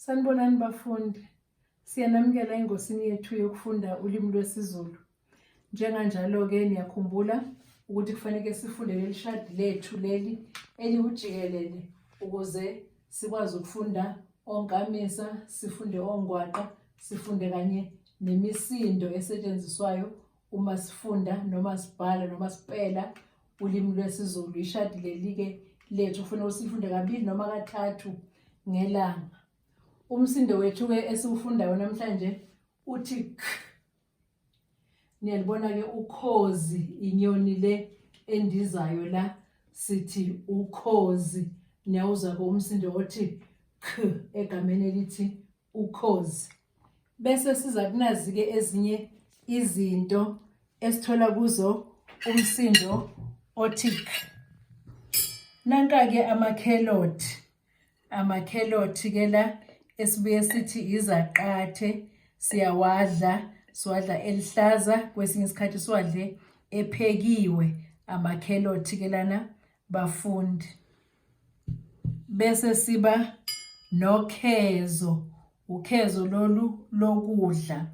Sanibonani bafundi. Siyanamukela engosini yethu yokufunda ulimi lwesiZulu. Njenganjalo ke niyakhumbula ukuthi kufanele sifunde leli shadi lethu leli eliwujikelele ukuze sikwazi ukufunda onkamisa, sifunde ongwaqa, sifunde kanye nemisindo esetshenziswayo uma sifunda noma sibhala noma sipela ulimi lwesiZulu. Ishadi leli ke lethu kufanele usifunde kabili noma kathathu ngelanga. Umsindo wethu ke esiwufundayo namhlanje uthi k. Niyalibona ke ukhozi, inyoni le endizayo la sithi ukhozi. Niyawuza ke umsindo othi k egameni elithi ukhozi. Bese siza kunazi ke ezinye izinto esithola kuzo umsindo othi k. Nanka ke amakhelothi ke la esibuye sithi izaqathe, siyawadla, siwadla elihlaza, kwesinye isikhathi siwadle ephekiwe. Amakhelothi ke lana bafundi. Bese siba nokhezo, ukhezo lolu lokudla,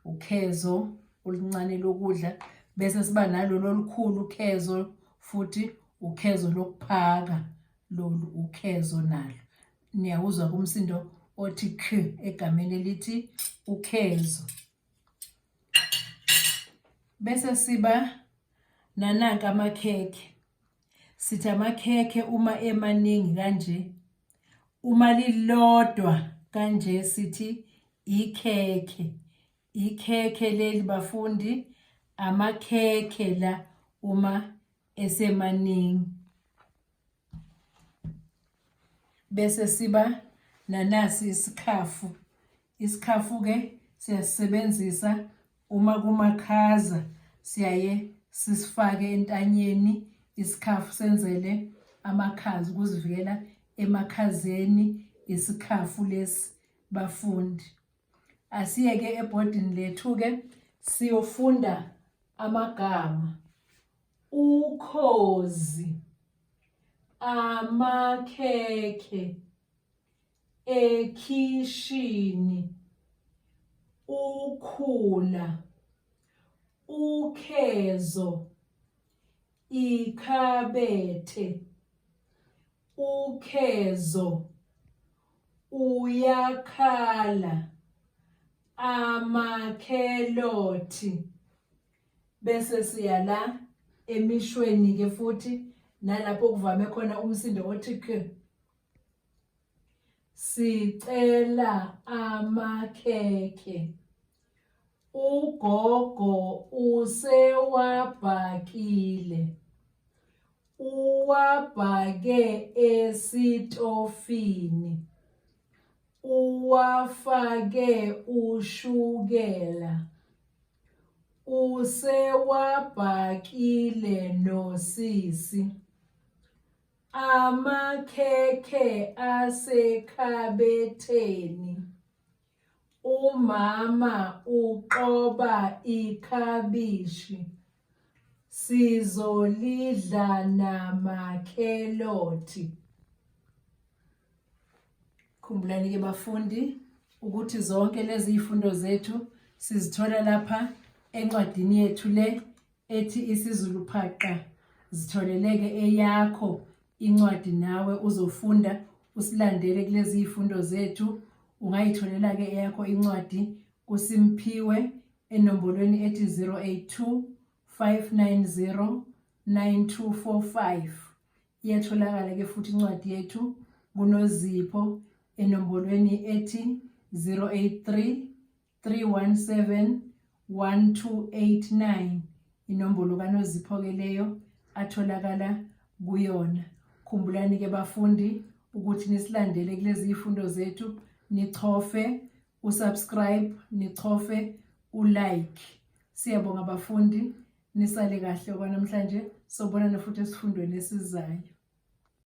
ukhezo oluncane lokudla. Bese siba nalolu olukhulu ukhezo, futhi ukhezo lokuphaka, lolu ukhezo nalo. Niyawuzwa kumsindo othi k egameni elithi ukhezo. Bese siba nananka amakhekhe. Sithi amakhekhe uma emaningi kanje, uma lilodwa kanje sithi ikhekhe. Ikhekhe leli bafundi, amakhekhe la uma esemaningi. Bese siba nanasi isikhafu. Isikhafu ke siyasebenzisa uma kumakhaza, siyaye sisifake entanyeni isikhafu senzele amakhaza ukuzivikela emakhazeni. Isikhafu lesi bafundi. Asiye ke ebhodini lethu ke siyofunda amagama. Ukhozi, amakhekhe, ekhishini, ukhula, ukhezo, ikhabethe, ukhezo, uyakhala, amakhelothi. Bese siya la emishweni ke futhi nalapho kuvame khona umsindo othi k. Sicela amakhekhe, ugogo usewabhakile, uwabhake esitofini, uwafake ushukela, usewabhakile nosisi. Amakhekhe asekhabetheni, umama uqoba ikhabishi, sizolidla namakhelothi. Khumbulani ke bafundi ukuthi zonke lezi izifundo zethu sizithola lapha encwadini yethu le ethi isiZulu phaqa. Zitholeleke eyakho incwadi nawe uzofunda usilandele kulezi izifundo zethu. Ungayitholela ke eyakho incwadi kuSimphiwe enombolweni ethi 082 590 9245. Iyatholakala ke futhi incwadi yethu kunoZipho enombolweni ethi 083 317 1289. Inombolo kaNozipho ke leyo atholakala kuyona. Khumbulani ke bafundi ukuthi nisilandele kulezi izifundo zethu, nichofe usubscribe, nichofe ulike. Siyabonga bafundi, nisale kahle kwanamhlanje. Sobonana futhi esifundweni esizayo.